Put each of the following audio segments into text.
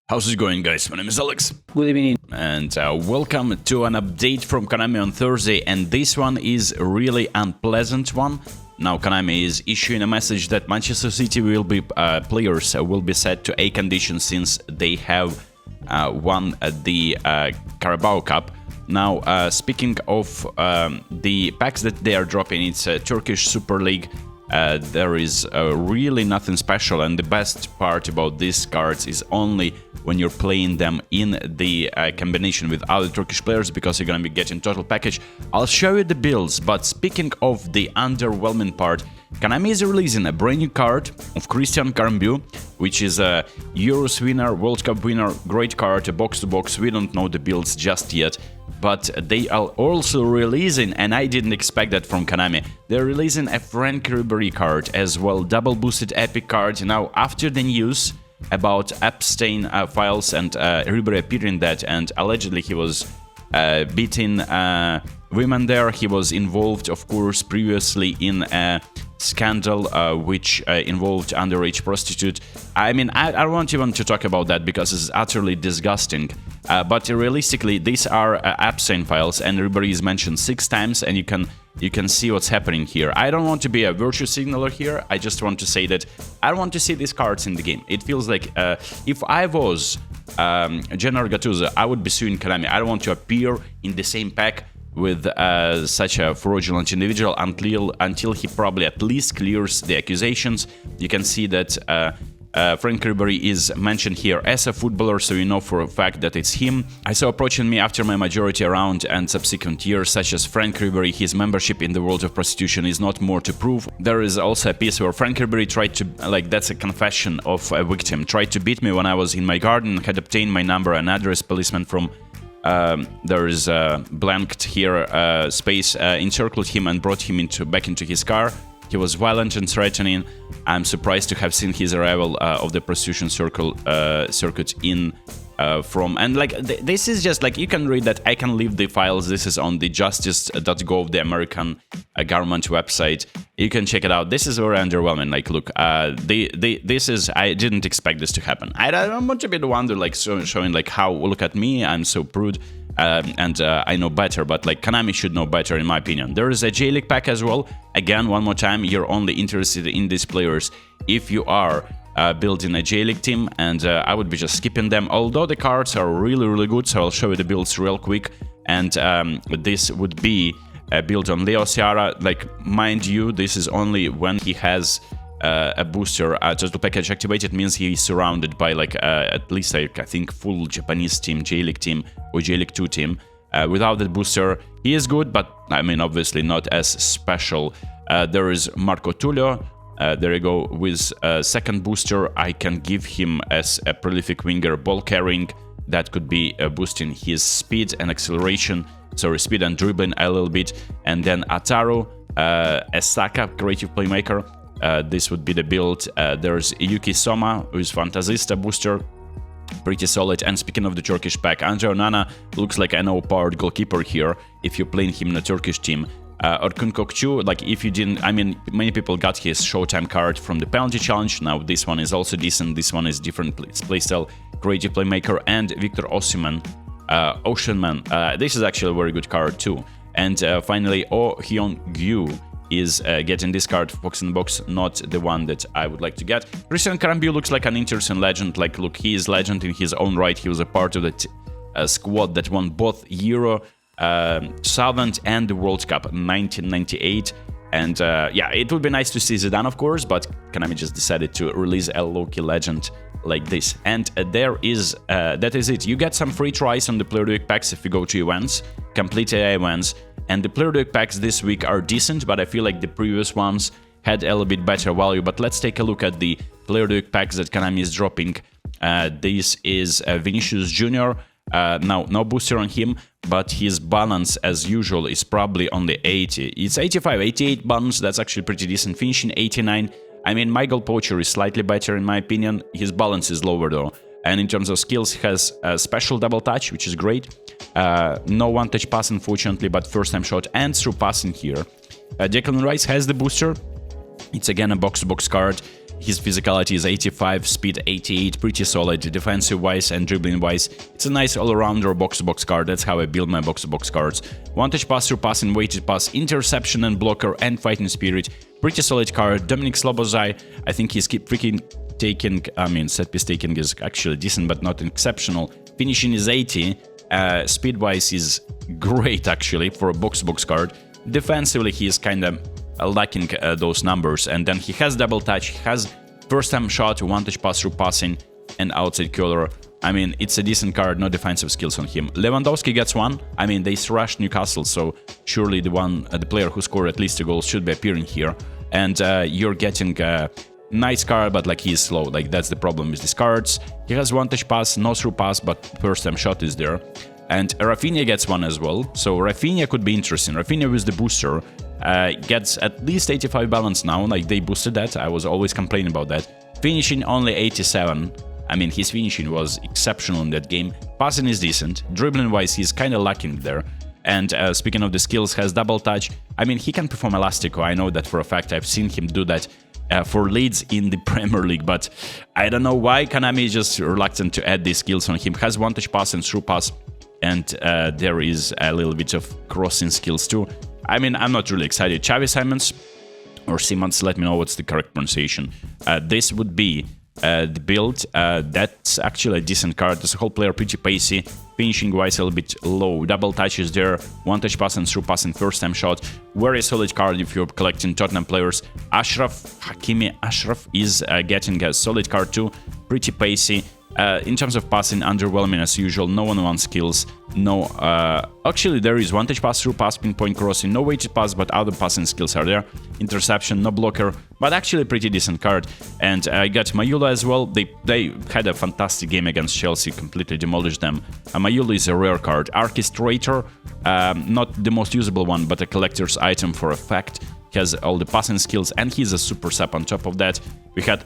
How's it going, guys? My name is Alex. Good evening. And welcome to an update from Konami on Thursday, and this one is a really unpleasant one. Now Konami is issuing a message that Manchester City will be players will be set to A condition since they have won the Karembeu Cup. Now, speaking of the packs that they are dropping, it's a Turkish Super League. There is really nothing special, and the best part about these cards is only when you're playing them in the combination with other Turkish players, because you're gonna be getting total package. I'll show you the builds, but speaking of the underwhelming part, Konami is releasing a brand new card of Christian Karembeu, which is a Euros winner, World Cup winner, great card, a box-to-box. We don't know the builds just yet, but they are also releasing, and I didn't expect that from Konami, they're releasing a Ribry card as well, double boosted epic card. Now, after the news about Epstein files and Ribery appearing in that, and allegedly he was beating women there, he was involved, of course, previously in a scandal which involved underage prostitute. I mean, I don't want even to talk about that because it's utterly disgusting. But realistically, these are Epstein files, and Ribery is mentioned 6 times, and you can see what's happening here. I don't want to be a virtue signaler here. I just want to say that I don't want to see these cards in the game. It feels like if I was Ribery and Gattuso, I would be suing Konami. I don't want to appear in the same pack with such a fraudulent individual until he probably at least clears the accusations. You can see that Ribery is mentioned here as a footballer, so you know for a fact that it's him. I saw approaching me after my majority round and subsequent years, such as Ribery, his membership in the world of prostitution is not more to prove. There is also a piece where Ribery tried to, like, that's a confession of a victim, tried to beat me when I was in my garden, had obtained my number and address, policeman from there is blanked here space, encircled him and brought him back into his car. He was violent and threatening. I'm surprised to have seen his arrival of the prostitution circuit in from, and like this is just like, you can read that. I can leave the files. This is on the justice.gov, the American government website. You can check it out. This is very underwhelming. Like, look, this is, I didn't expect this to happen. I don't want to be the one to like showing like how, look at me, I'm so prude. And I know better, but like Konami should know better in my opinion. There is a J-League pack as well. Again, one more time, you're only interested in these players if you are building a J-League team, and I would be just skipping them, although the cards are really good, so I'll show you the builds real quick. And this would be a build on Leo Ciara. Like, mind you, this is only when he has a booster total package activated, means he's surrounded by like at least like, I think full Japanese team, J-League team or J-League 2 team. Without that booster, he is good, but I mean obviously not as special. There is Marco Tullio. There you go. With second booster, I can give him as a prolific winger, ball carrying. That could be boosting his speed and acceleration, sorry, speed and dribbling a little bit. And then Ataru, a Saka, creative playmaker. This would be the build. There's Yuki Soma, who is Fantasista booster, pretty solid. And speaking of the Turkish pack, Andre Onana looks like an overpowered goalkeeper here if you're playing him in a Turkish team. Orkun Kokcu, like if you didn't, I mean, many people got his Showtime card from the penalty challenge. Now this one is also decent. This one is different playstyle, creative playmaker. And Victor Osimhen, Oceanman. This is actually a very good card too. And finally, Oh Hyun-gyu is getting this card, Fox in the Box, not the one that I would like to get. Christian Karembeu looks like an interesting legend. Like, look, he is legend in his own right. He was a part of the squad that won both Euro, Southend and the World Cup in 1998. And yeah, it would be nice to see Zidane, of course, but Konami just decided to release a low-key legend like this. And there is, that is it. You get some free tries on the Player Week packs if you go to events, complete AI events. And the Player Week packs this week are decent, but I feel like the previous ones had a little bit better value. But let's take a look at the Player Week packs that Konami is dropping. This is Vinicius Jr. Now, no booster on him, but his balance, as usual, is probably on the 80. It's 85, 88 balance. That's actually pretty decent. Finishing 89. I mean, my goal poacher is slightly better in my opinion. His balance is lower though. And in terms of skills, he has a special double touch, which is great. No one-touch pass, unfortunately, but first-time shot and through passing here. Declan Rice has the booster. It's again a box-to-box card. His physicality is 85, speed 88, pretty solid, defensive-wise and dribbling-wise. It's a nice all-rounder box-to-box card. That's how I build my box-to-box cards. One-touch pass, through passing, weighted pass, interception and blocker, and fighting spirit. Pretty solid card. Dominic Slobozai, I think he's freaking taking, set piece taking is actually decent, but not exceptional. Finishing is 80. Speed-wise is great, actually, for a box-to-box card. Defensively, he is kind of lacking those numbers, and then he has double touch, he has first time shot, one touch pass, through passing, and outside curler. I mean, it's a decent card, no defensive skills on him. Lewandowski gets one. I mean, they thrashed Newcastle, so surely the player who scored at least 2 goals should be appearing here. And you're getting a nice card, but like he's slow. Like that's the problem with these cards. He has one touch pass, no through pass, but first time shot is there. And Rafinha gets one as well, so Rafinha could be interesting. Rafinha with the booster gets at least 85 balance now, like they boosted that. I was always complaining about that. Finishing only 87. I mean, his finishing was exceptional in that game. Passing is decent. Dribbling-wise, he's kind of lacking there. And speaking of the skills, has double touch. I mean, he can perform Elastico. I know that for a fact. I've seen him do that for Leeds in the Premier League, but I don't know why Konami is just reluctant to add these skills on him. Has one touch pass and through pass. And there is a little bit of crossing skills too. I mean, I'm not really excited. Xavi Simons, or Simons, let me know what's the correct pronunciation. This would be the build. That's actually a decent card. As a whole player, pretty pacey. Finishing-wise, a little bit low. Double touches there. One touch pass and through pass and first time shot. Very solid card if you're collecting Tottenham players. Hakimi Ashraf is getting a solid card too. Pretty pacey. In terms of passing, underwhelming as usual. No one-on-one skills. No, actually there is one touch pass, through pass, pinpoint crossing. No weighted pass, but other passing skills are there. Interception, no blocker, but actually a pretty decent card. And I got Mayula as well. They had a fantastic game against Chelsea, completely demolished them. Mayula is a rare card. Orchestrator, not the most usable one, but a collector's item for a fact. He has all the passing skills, and he's a super sub on top of that. We have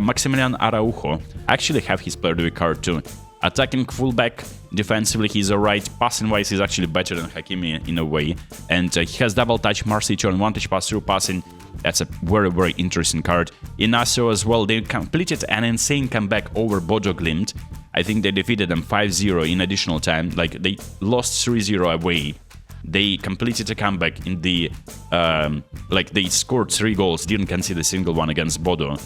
Maximilian Araujo. I actually have his player of the week card too. Attacking fullback, defensively he's alright. Passing-wise, he's actually better than Hakimi in a way. And he has double touch, Marcicho, and one touch pass through passing. That's a very, very interesting card. Inacio as well, they completed an insane comeback over Bodo Glimt. I think they defeated them 5-0 in additional time. Like, they lost 3-0 away. They completed a comeback in the... they scored 3 goals, didn't concede a single one against Bodo.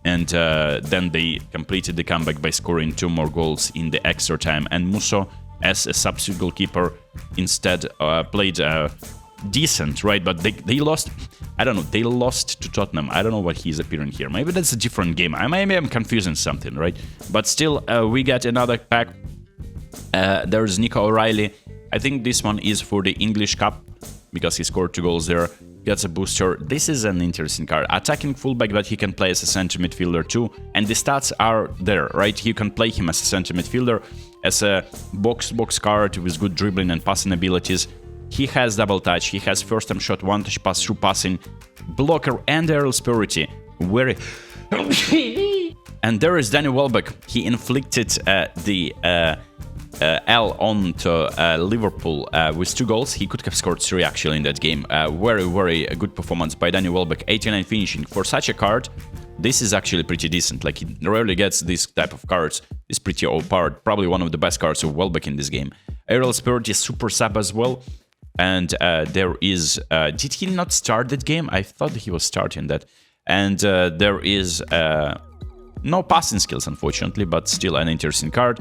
And then they completed the comeback by scoring 2 more goals in the extra time. And Musso, as a substitute goalkeeper, instead played decent, right? But they lost... I don't know, they lost to Tottenham. I don't know what he's appearing here. Maybe that's a different game. Maybe I'm confusing something, right? But still, we get another pack. There's Nico O'Reilly. I think this one is for the English Cup, because he scored 2 goals there. Gets a booster. This is an interesting card. Attacking fullback, but he can play as a center midfielder too. And the stats are there, right? You can play him as a center midfielder, as a box card with good dribbling and passing abilities. He has double touch. He has first time shot, one touch pass, through passing, blocker, and aerial superiority. Very... And there is Danny Welbeck. He inflicted the... L onto Liverpool with 2 goals. He could have scored 3 actually in that game. Very, very good performance by Danny Welbeck. 89 finishing. For such a card, this is actually pretty decent. Like, he rarely gets this type of cards. It's pretty overpowered. Probably one of the best cards of Welbeck in this game. Aerial Spirit is super sub as well. And there is... did he not start that game? I thought he was starting that. And there is no passing skills, unfortunately, but still an interesting card.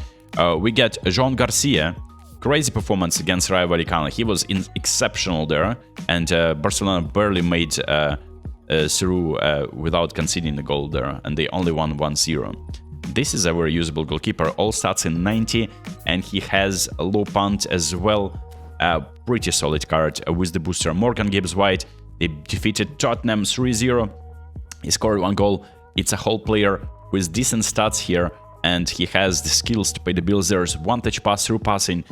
We get João Garcia. Crazy performance against Rayo Vallecano. He was exceptional there, and Barcelona barely made through without conceding the goal there, and they only won 1-0. This is a very usable goalkeeper. All stats in 90, and he has a low punt as well. Pretty solid card with the booster. Morgan Gibbs-White. They defeated Tottenham 3-0. He scored 1 goal. It's a whole player with decent stats here. And he has the skills to pay the bills. There's one touch pass, through passing,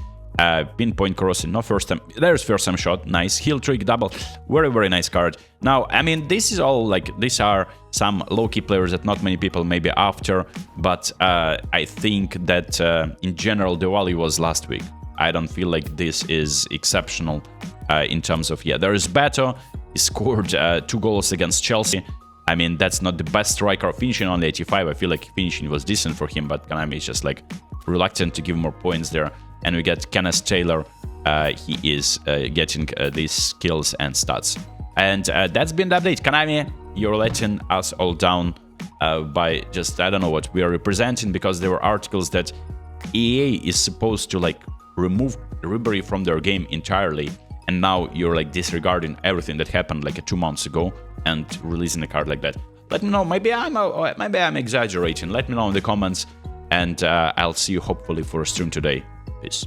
pinpoint crossing, no first time. There's first time shot, nice. Heel trick, double, very, very nice card. Now, I mean, this is all like, these are some low-key players that not many people may be after, but I think that in general, Diwali was last week. I don't feel like this is exceptional in terms of, yeah, there is Beto. He scored 2 goals against Chelsea. I mean, that's not the best striker. Finishing only 85, I feel like finishing was decent for him, but Konami is just like reluctant to give more points there. And we get Kenneth Taylor. He is getting these skills and stats. And that's been the update. Konami, you're letting us all down by just, I don't know what we are representing, because there were articles that EA is supposed to like remove Ribery from their game entirely, and now you're like disregarding everything that happened like 2 months ago and releasing a card like that. Let me know. Maybe I'm exaggerating. Let me know in the comments, and I'll see you hopefully for a stream today. Peace.